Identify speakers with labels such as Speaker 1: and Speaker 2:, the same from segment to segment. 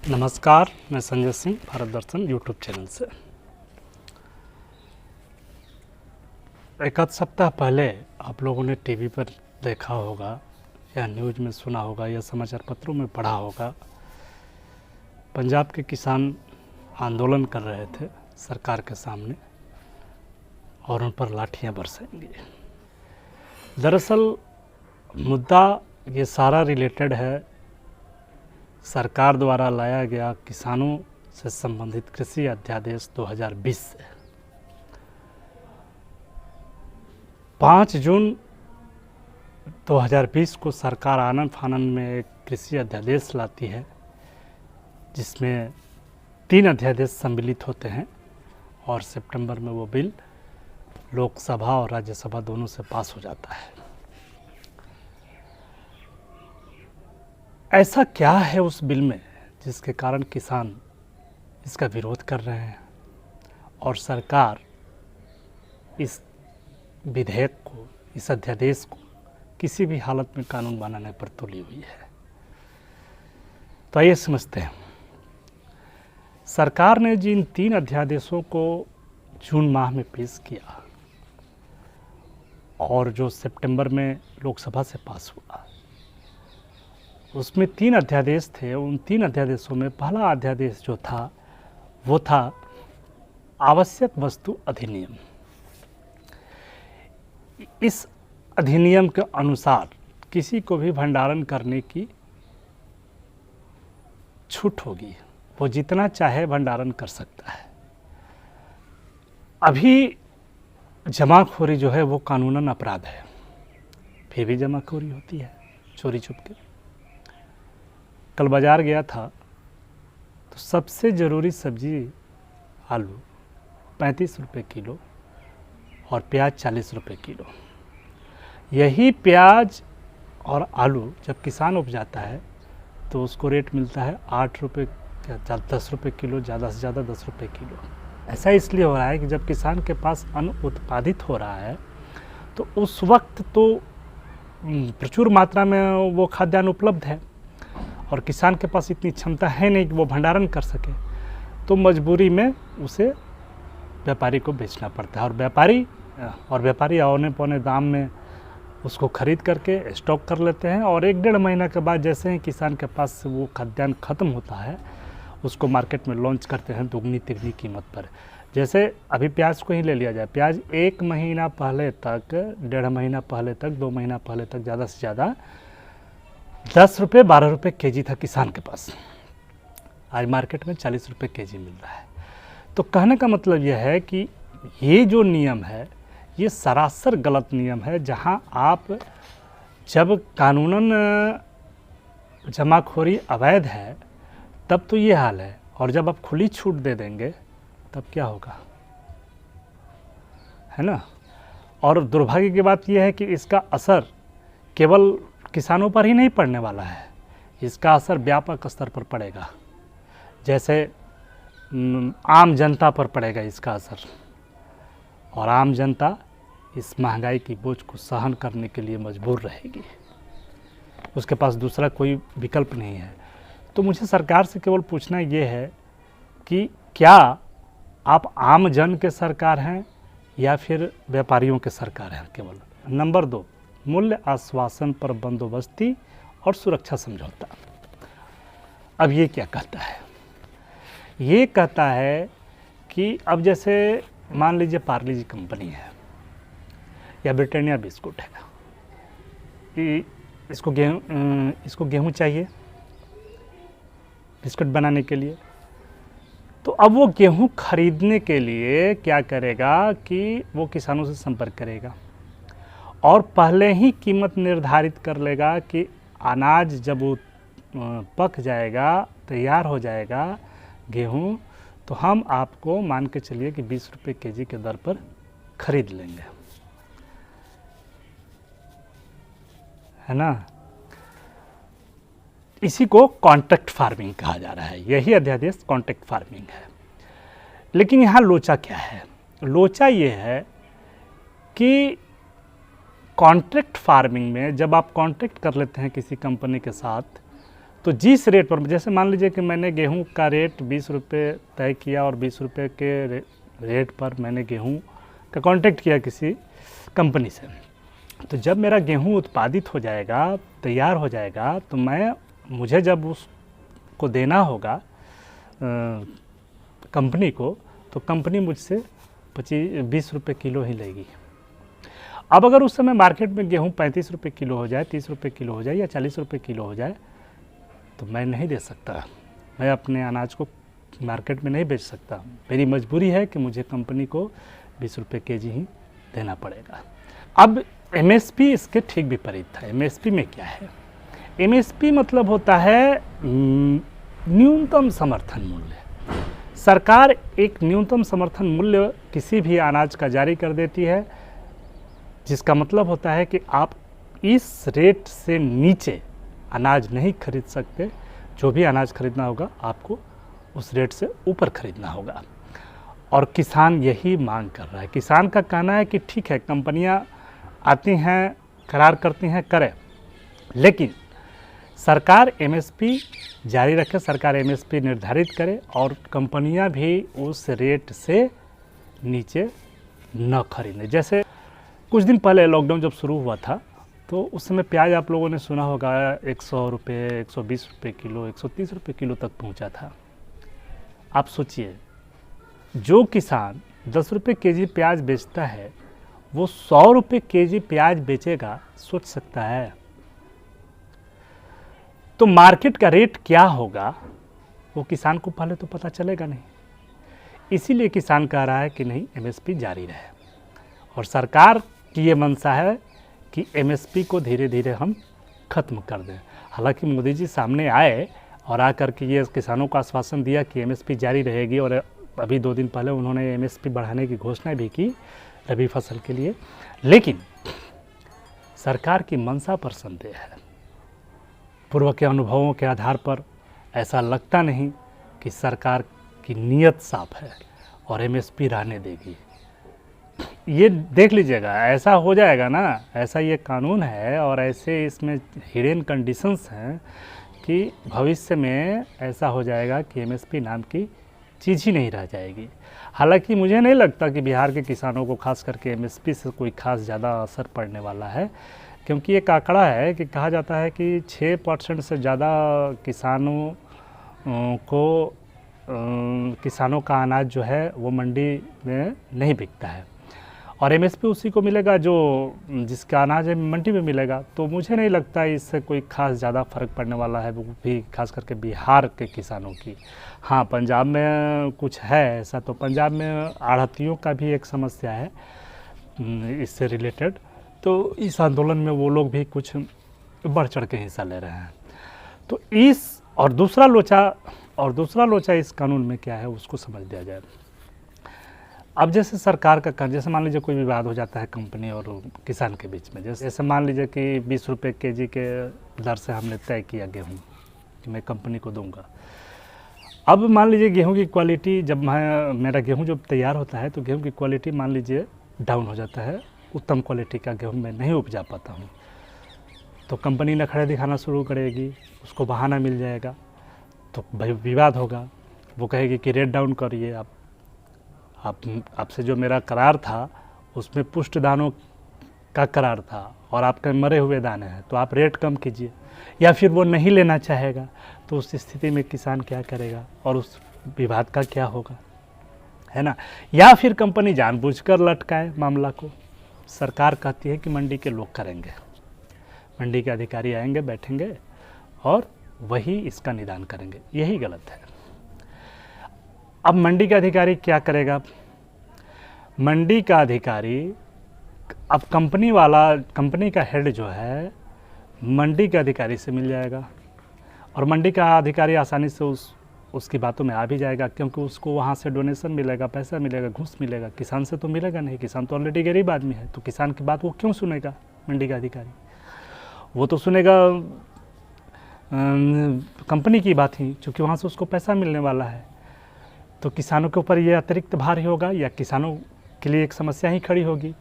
Speaker 1: नमस्कार, मैं संजय सिंह भारत दर्शन YouTube channel से। एक आध सप्ताह पहले आप लोगों ने टीवी पर देखा होगा या न्यूज़ में सुना होगा या समाचार पत्रों में पढ़ा होगा, पंजाब के किसान आंदोलन कर रहे थे सरकार के सामने और उन पर लाठियां बरसाएंगे। दरअसल मुद्दा ये सारा रिलेटेड है सरकार द्वारा लाया गया किसानों से संबंधित कृषि अध्यादेश 2020 से। 5 जून 2020 को सरकार आनन फानन में एक कृषि अध्यादेश लाती है जिसमें 3 अध्यादेश सम्मिलित होते हैं और सितंबर में वो बिल लोकसभा और राज्यसभा दोनों से पास हो जाता है। ऐसा क्या है उस बिल में जिसके कारण किसान इसका विरोध कर रहे हैं और सरकार इस विधेयक को, इस अध्यादेश को किसी भी हालत में कानून बनाने पर तुली हुई है। तो आइए समझते हैं। सरकार ने जिन 3 अध्यादेशों को जून माह में पेश किया और जो सितंबर में लोकसभा से पास हुआ, उसमें 3 अध्यादेश थे। उन 3 अध्यादेशों में पहला अध्यादेश जो था वो था आवश्यक वस्तु अधिनियम। इस अधिनियम के अनुसार किसी को भी भंडारण करने की छूट होगी, वो जितना चाहे भंडारण कर सकता है। अभी जमाखोरी जो है वो कानूनन अपराध है, फिर भी जमाखोरी होती है चोरी छुपके। कल बाज़ार गया था तो सबसे ज़रूरी सब्जी आलू 35 रुपये किलो और प्याज 40 रुपये किलो। यही प्याज और आलू जब किसान उपजाता है तो उसको रेट मिलता है 8 रुपये या 10 रुपये किलो, ज़्यादा से ज़्यादा 10 रुपये किलो। ऐसा इसलिए हो रहा है कि जब किसान के पास अन्न उत्पादित हो रहा है तो उस वक्त तो प्रचुर मात्रा में वो खाद्यान्न उपलब्ध है और किसान के पास इतनी क्षमता है नहीं कि वो भंडारण कर सके, तो मजबूरी में उसे व्यापारी को बेचना पड़ता है और व्यापारी औने पौने दाम में उसको ख़रीद करके स्टॉक कर लेते हैं और 1-1.5 महीना के बाद जैसे ही किसान के पास से वो खाद्यान्न ख़त्म होता है उसको मार्केट में लॉन्च करते हैं दुगनी तिगनी कीमत पर। जैसे अभी प्याज को ही ले लिया जाए, प्याज 1 महीना पहले तक, 1.5 महीना पहले तक, 2 महीना पहले तक ज़्यादा से ज़्यादा 10 रुपये 12 रुपये केजी था किसान के पास। आज मार्केट में 40 रुपये केजी मिल रहा है। तो कहने का मतलब यह है कि ये जो नियम है ये सरासर गलत नियम है, जहां आप जब कानूनन जमाखोरी अवैध है तब तो ये हाल है, और जब आप खुली छूट दे देंगे तब क्या होगा, है ना। और दुर्भाग्य की बात यह है कि इसका असर केवल किसानों पर ही नहीं पड़ने वाला है, इसका असर व्यापक स्तर पर पड़ेगा। जैसे आम जनता पर पड़ेगा इसका असर, और आम जनता इस महंगाई की बोझ को सहन करने के लिए मजबूर रहेगी, उसके पास दूसरा कोई विकल्प नहीं है। तो मुझे सरकार से केवल पूछना ये है कि क्या आप आम जन के सरकार हैं या फिर व्यापारियों के सरकार हैं केवल। नंबर 2, मूल्य आश्वासन पर बंदोबस्ती और सुरक्षा समझौता। अब ये क्या कहता है? ये कहता है कि अब जैसे मान लीजिए पार्ले जी कंपनी है या ब्रिटानिया बिस्कुट है, कि इसको गेहूँ चाहिए बिस्कुट बनाने के लिए, तो अब वो गेहूँ खरीदने के लिए क्या करेगा कि वो किसानों से संपर्क करेगा और पहले ही कीमत निर्धारित कर लेगा कि अनाज जब वो पक जाएगा, तैयार हो जाएगा गेहूँ, तो हम आपको मान के चलिए कि 20 रुपये केजी के दर पर खरीद लेंगे, है ना। इसी को कॉन्ट्रैक्ट फार्मिंग कहा जा रहा है। यही अध्यादेश कॉन्ट्रैक्ट फार्मिंग है। लेकिन यहाँ लोचा क्या है? लोचा ये है कि कॉन्ट्रैक्ट फार्मिंग में जब आप कॉन्ट्रैक्ट कर लेते हैं किसी कंपनी के साथ, तो जिस रेट पर, जैसे मान लीजिए कि मैंने गेहूं का रेट 20 रुपये तय किया और 20 रुपये के रेट पर मैंने गेहूं का कॉन्ट्रैक्ट किया किसी कंपनी से, तो जब मेरा गेहूं उत्पादित हो जाएगा, तैयार हो जाएगा, तो मुझे जब उसको देना होगा कंपनी को, तो कंपनी मुझसे 20 रुपये किलो ही लेगी। अब अगर उस समय मार्केट में गेहूं 35 रुपये किलो हो जाए, 30 रुपये किलो हो जाए या 40 रुपये किलो हो जाए, तो मैं नहीं दे सकता, मैं अपने अनाज को मार्केट में नहीं बेच सकता। मेरी मजबूरी है कि मुझे कंपनी को 20 रुपये केजी ही देना पड़ेगा। अब एमएसपी इसके ठीक विपरीत था। एमएसपी में क्या है? एमएसपी मतलब होता है न्यूनतम समर्थन मूल्य। सरकार एक न्यूनतम समर्थन मूल्य किसी भी अनाज का जारी कर देती है, जिसका मतलब होता है कि आप इस रेट से नीचे अनाज नहीं खरीद सकते। जो भी अनाज खरीदना होगा आपको उस रेट से ऊपर खरीदना होगा, और किसान यही मांग कर रहा है। किसान का कहना है कि ठीक है, कंपनियां आती हैं, करार करती हैं, करें, लेकिन सरकार एमएसपी जारी रखे, सरकार एमएसपी निर्धारित करे और कंपनियां भी उस रेट से नीचे न खरीदें। जैसे कुछ दिन पहले लॉकडाउन जब शुरू हुआ था, तो उस समय प्याज आप लोगों ने सुना होगा 100 रुपये, 120 रुपये किलो, 130 रुपये किलो तक पहुंचा था। आप सोचिए, जो किसान 10 रुपये केजी प्याज बेचता है, वो 100 रुपये केजी प्याज बेचेगा, सोच सकता है? तो मार्केट का रेट क्या होगा वो किसान को पहले तो पता चलेगा नहीं। इसीलिए किसान कह रहा है कि नहीं, एमएसपी जारी रहे, और सरकार की ये मंशा है कि एमएसपी को धीरे धीरे हम खत्म कर दें। हालांकि मोदी जी सामने आए और आकर के ये किसानों को आश्वासन दिया कि एमएसपी जारी रहेगी, और अभी 2 दिन पहले उन्होंने एमएसपी बढ़ाने की घोषणा भी की रबी फसल के लिए। लेकिन सरकार की मंशा पर संदेह है। पूर्व के अनुभवों के आधार पर ऐसा लगता नहीं कि सरकार की नीयत साफ है और एमएसपी रहने देगी। ये देख लीजिएगा, ऐसा हो जाएगा ना, ऐसा ये कानून है और ऐसे इसमें हिडन कंडीशंस हैं कि भविष्य में ऐसा हो जाएगा कि एमएसपी नाम की चीज़ ही नहीं रह जाएगी। हालांकि मुझे नहीं लगता कि बिहार के किसानों को खास करके एमएसपी से कोई खास ज़्यादा असर पड़ने वाला है, क्योंकि एक आंकड़ा है कि कहा जाता है कि 6% से ज़्यादा किसानों का अनाज जो है वो मंडी में नहीं बिकता है, और एमएसपी उसी को मिलेगा जो जिसका अनाज है मंडी में मिलेगा। तो मुझे नहीं लगता इससे कोई खास ज़्यादा फ़र्क पड़ने वाला है, वो भी खास करके बिहार के किसानों की। हाँ, पंजाब में कुछ है ऐसा, तो पंजाब में आढ़तियों का भी एक समस्या है इससे रिलेटेड, तो इस आंदोलन में वो लोग भी कुछ बढ़ चढ़ के हिस्सा ले रहे हैं। तो दूसरा लोचा इस कानून में क्या है उसको समझ दिया जाए। अब जैसे सरकार का, जैसे मान लीजिए कोई विवाद हो जाता है कंपनी और किसान के बीच में, जैसे मान लीजिए कि 20 रुपये केजी के दर से हमने तय किया गेहूँ कि मैं कंपनी को दूंगा। अब मान लीजिए गेहूँ की क्वालिटी, जब मेरा गेहूँ जब तैयार होता है तो गेहूँ की क्वालिटी मान लीजिए डाउन हो जाता है, उत्तम क्वालिटी का गेहूँ मैं नहीं उपजा पाता हूँ, तो कंपनी नखरे दिखाना शुरू करेगी, उसको बहाना मिल जाएगा, तो भाई विवाद होगा। वो कहेगी कि रेट डाउन करिए, आपसे जो मेरा करार था उसमें पुष्ट दानों का करार था और आपके मरे हुए दाने हैं, तो आप रेट कम कीजिए। या फिर वो नहीं लेना चाहेगा, तो उस स्थिति में किसान क्या करेगा और उस विवाद का क्या होगा, है ना? या फिर कंपनी जानबूझकर लटकाए मामला को। सरकार कहती है कि मंडी के लोग करेंगे, मंडी के अधिकारी आएंगे, बैठेंगे और वही इसका निदान करेंगे। यही गलत है। अब मंडी का अधिकारी क्या करेगा? मंडी का अधिकारी, अब कंपनी का हेड जो है मंडी के अधिकारी से मिल जाएगा, और मंडी का अधिकारी आसानी से उसकी बातों में आ भी जाएगा, क्योंकि उसको वहाँ से डोनेशन मिलेगा, पैसा मिलेगा, घूस मिलेगा। किसान से तो मिलेगा नहीं, किसान तो ऑलरेडी गरीब आदमी है, तो किसान की बात वो क्यों सुनेगा? मंडी का अधिकारी वो तो सुनेगा कंपनी की बात ही, क्योंकि वहाँ से उसको पैसा मिलने वाला है। तो किसानों के ऊपर ये अतिरिक्त भार ही होगा, या किसानों के लिए एक समस्या ही खड़ी होगी।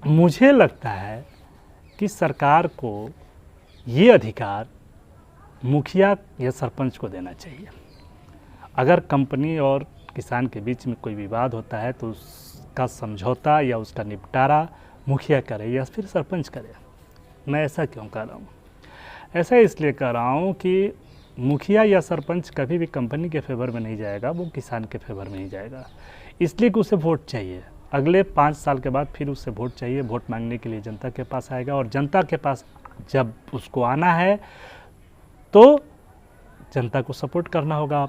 Speaker 1: मुझे लगता है कि सरकार को ये अधिकार मुखिया या सरपंच को देना चाहिए। अगर कंपनी और किसान के बीच में कोई विवाद होता है तो उसका समझौता या उसका निपटारा मुखिया करे या फिर सरपंच करे। मैं ऐसा क्यों कर रहा हूँ? ऐसा इसलिए कर रहा हूँ कि मुखिया या सरपंच कभी भी कंपनी के फेवर में नहीं जाएगा, वो किसान के फेवर में ही जाएगा। इसलिए कि उसे वोट चाहिए, अगले 5 साल के बाद फिर उसे वोट चाहिए। वोट मांगने के लिए जनता के पास आएगा और जनता के पास जब उसको आना है तो जनता को सपोर्ट करना होगा,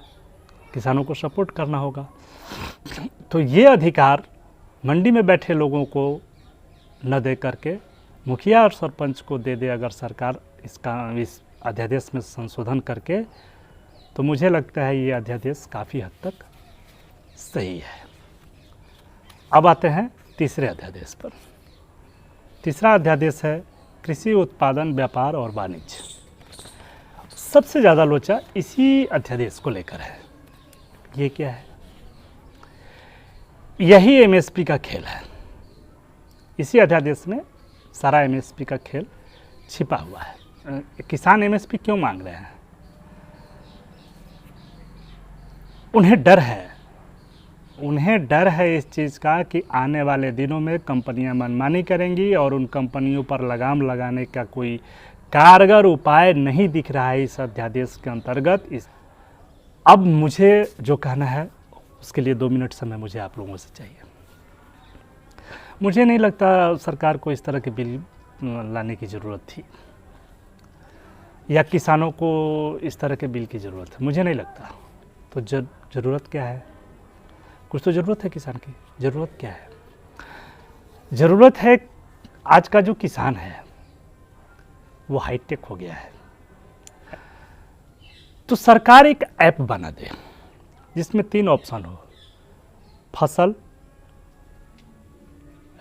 Speaker 1: किसानों को सपोर्ट करना होगा। तो ये अधिकार मंडी में बैठे लोगों को न दे करके मुखिया और सरपंच को दे दे अगर सरकार इस अध्यादेश में संशोधन करके, तो मुझे लगता है ये अध्यादेश काफ़ी हद तक सही है। अब आते हैं तीसरे अध्यादेश पर। तीसरा अध्यादेश है कृषि उत्पादन व्यापार और वाणिज्य। सबसे ज़्यादा लोचा इसी अध्यादेश को लेकर है। ये क्या है? यही एमएसपी का खेल है। इसी अध्यादेश में सारा एमएसपी का खेल छिपा हुआ है। किसान एमएसपी क्यों मांग रहे हैं? उन्हें डर है इस चीज़ का कि आने वाले दिनों में कंपनियां मनमानी करेंगी और उन कंपनियों पर लगाम लगाने का कोई कारगर उपाय नहीं दिख रहा है इस अध्यादेश के अंतर्गत। अब मुझे जो कहना है उसके लिए 2 मिनट समय मुझे आप लोगों से चाहिए। मुझे नहीं लगता सरकार को इस तरह के बिल लाने की ज़रूरत थी या किसानों को इस तरह के बिल की ज़रूरत है, मुझे नहीं लगता। तो ज़रूरत क्या है? कुछ तो ज़रूरत है किसान की। ज़रूरत क्या है? ज़रूरत है आज का जो किसान है वो हाईटेक हो गया है। तो सरकार एक ऐप बना दे जिसमें 3 ऑप्शन हो, फसल,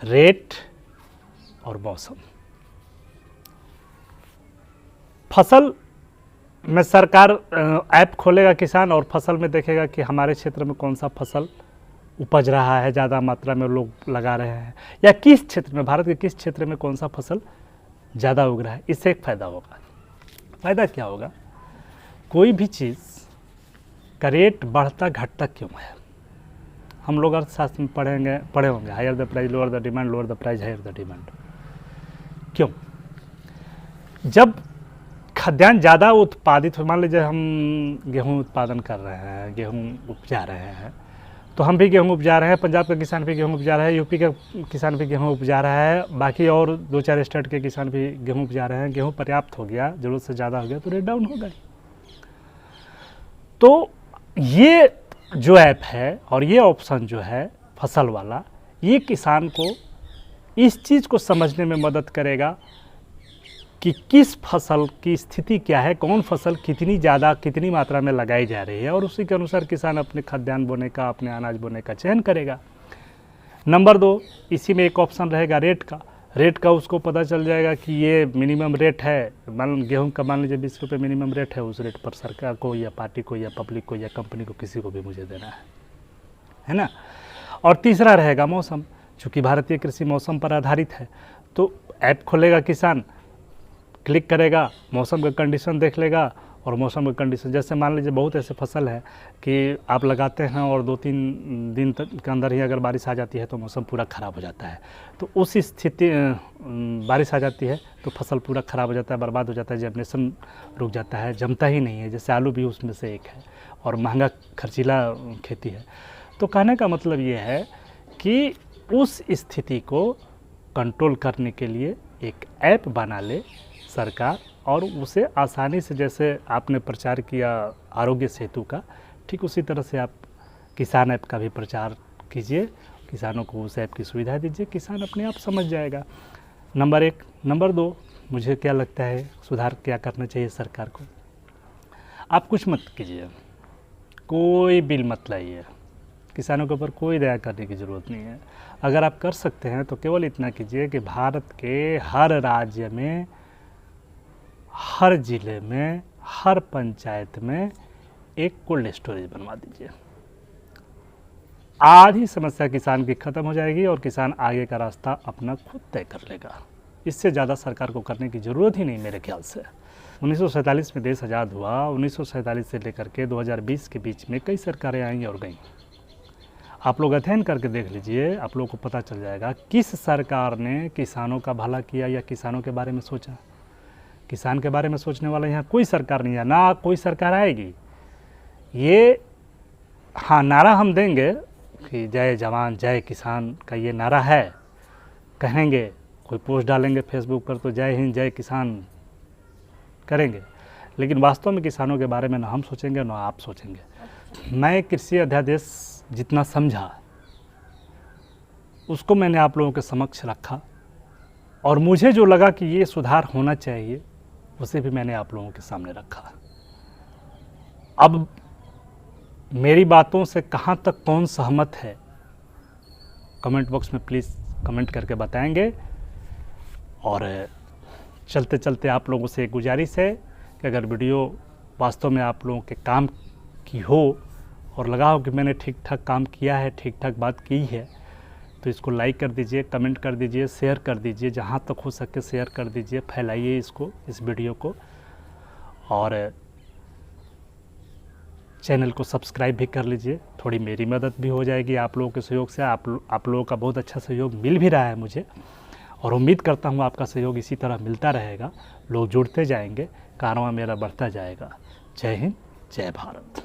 Speaker 1: रेट और मौसम। फसल में सरकार ऐप खोलेगा किसान और फसल में देखेगा कि हमारे क्षेत्र में कौन सा फसल उपज रहा है, ज़्यादा मात्रा में लोग लगा रहे हैं, या किस क्षेत्र में, भारत के किस क्षेत्र में कौन सा फसल ज़्यादा उग रहा है। इससे एक फ़ायदा होगा। फ़ायदा क्या होगा? कोई भी चीज़ का रेट बढ़ता घटता क्यों है? हम लोग अर्थशास्त्र में पढ़े होंगे, higher the price lower the demand, lower the price higher the demand. क्यों? जब खाद्यान्न ज़्यादा उत्पादित हो, मान लीजिए हम गेहूँ उत्पादन कर रहे हैं, गेहूँ उपजा रहे हैं, तो हम भी गेहूँ उपजा रहे हैं, पंजाब का किसान भी गेहूँ उपजा रहा है, यूपी का किसान भी गेहूँ उपजा रहा है, बाकी और 2-4 स्टेट के किसान भी गेहूँ उपजा रहे हैं। गेहूँ पर्याप्त हो गया, ज़रूरत से ज़्यादा हो गया तो रेट डाउन होगा ही। तो ये जो ऐप है और ये ऑप्शन जो है फसल वाला, ये किसान को इस चीज़ को समझने में मदद करेगा कि किस फसल की स्थिति क्या है, कौन फसल कितनी ज़्यादा कितनी मात्रा में लगाई जा रही है, और उसी के अनुसार किसान अपने खाद्यान्न बोने का, अपने अनाज बोने का चयन करेगा। नंबर 2, इसी में एक ऑप्शन रहेगा रेट का। रेट का उसको पता चल जाएगा कि ये मिनिमम रेट है, गेहूं का मान लीजिए 20 रुपये मिनिमम रेट है, उस रेट पर सरकार को या पार्टी को या पब्लिक को या कंपनी को किसी को भी मुझे देना है ना। और तीसरा रहेगा मौसम। चूँकि भारतीय कृषि मौसम पर आधारित है, तो ऐप खोलेगा किसान, क्लिक करेगा, मौसम का कंडीशन देख लेगा, और मौसम का कंडीशन जैसे मान लीजिए बहुत ऐसे फसल है कि आप लगाते हैं और 2-3 दिन तक के अंदर ही अगर बारिश आ जाती है तो मौसम पूरा ख़राब हो जाता है। तो उस स्थिति बारिश आ जाती है तो फसल पूरा ख़राब हो जाता है, बर्बाद हो जाता है, जर्मिनेशन रुक जाता है, जमता ही नहीं है। जैसे आलू भी उसमें से एक है और महंगा खर्चीला खेती है। तो कहने का मतलब ये है कि उस स्थिति को कंट्रोल करने के लिए एक ऐप बना ले सरकार, और उसे आसानी से, जैसे आपने प्रचार किया आरोग्य सेतु का, ठीक उसी तरह से आप किसान ऐप का भी प्रचार कीजिए, किसानों को उस ऐप की सुविधा दीजिए, किसान अपने आप समझ जाएगा। नंबर 1। नंबर 2, मुझे क्या लगता है सुधार क्या करना चाहिए सरकार को? आप कुछ मत कीजिए, कोई बिल मत लाइए, किसानों के ऊपर कोई दया करने की ज़रूरत नहीं है। अगर आप कर सकते हैं तो केवल इतना कीजिए कि भारत के हर राज्य में, हर ज़िले में, हर पंचायत में एक कोल्ड स्टोरेज बनवा दीजिए। आधी समस्या किसान की ख़त्म हो जाएगी और किसान आगे का रास्ता अपना खुद तय कर लेगा। इससे ज़्यादा सरकार को करने की ज़रूरत ही नहीं मेरे ख्याल से। 1947 में देश आज़ाद हुआ। 1947 से लेकर के 2020 के बीच में कई सरकारें आई और गईं। आप लोग अध्ययन करके देख लीजिए, आप लोगों को पता चल जाएगा किस सरकार ने किसानों का भला किया या किसानों के बारे में सोचा। किसान के बारे में सोचने वाला यहाँ कोई सरकार नहीं है, ना कोई सरकार आएगी। ये हाँ, नारा हम देंगे कि जय जवान जय किसान का ये नारा है, कहेंगे, कोई पोस्ट डालेंगे फेसबुक पर तो जय हिंद जय किसान करेंगे, लेकिन वास्तव में किसानों के बारे में ना हम सोचेंगे ना आप सोचेंगे। मैं कृषि अध्यादेश जितना समझा उसको मैंने आप लोगों के समक्ष रखा, और मुझे जो लगा कि ये सुधार होना चाहिए उसे भी मैंने आप लोगों के सामने रखा। अब मेरी बातों से कहाँ तक कौन सहमत है, कमेंट बॉक्स में प्लीज़ कमेंट करके बताएंगे। और चलते चलते आप लोगों से एक गुजारिश है कि अगर वीडियो वास्तव में आप लोगों के काम की हो और लगा हो कि मैंने ठीक ठाक काम किया है, ठीक ठाक बात की है, तो इसको लाइक कर दीजिए, कमेंट कर दीजिए, शेयर कर दीजिए, जहाँ तक हो सके शेयर कर दीजिए, फैलाइए इसको, इस वीडियो को। और चैनल को सब्सक्राइब भी कर लीजिए, थोड़ी मेरी मदद भी हो जाएगी आप लोगों के सहयोग से। आप लोगों का बहुत अच्छा सहयोग मिल भी रहा है मुझे, और उम्मीद करता हूँ आपका सहयोग इसी तरह मिलता रहेगा। लोग जुड़ते जाएंगे, कारवां मेरा बढ़ता जाएगा। जय हिंद, जय भारत।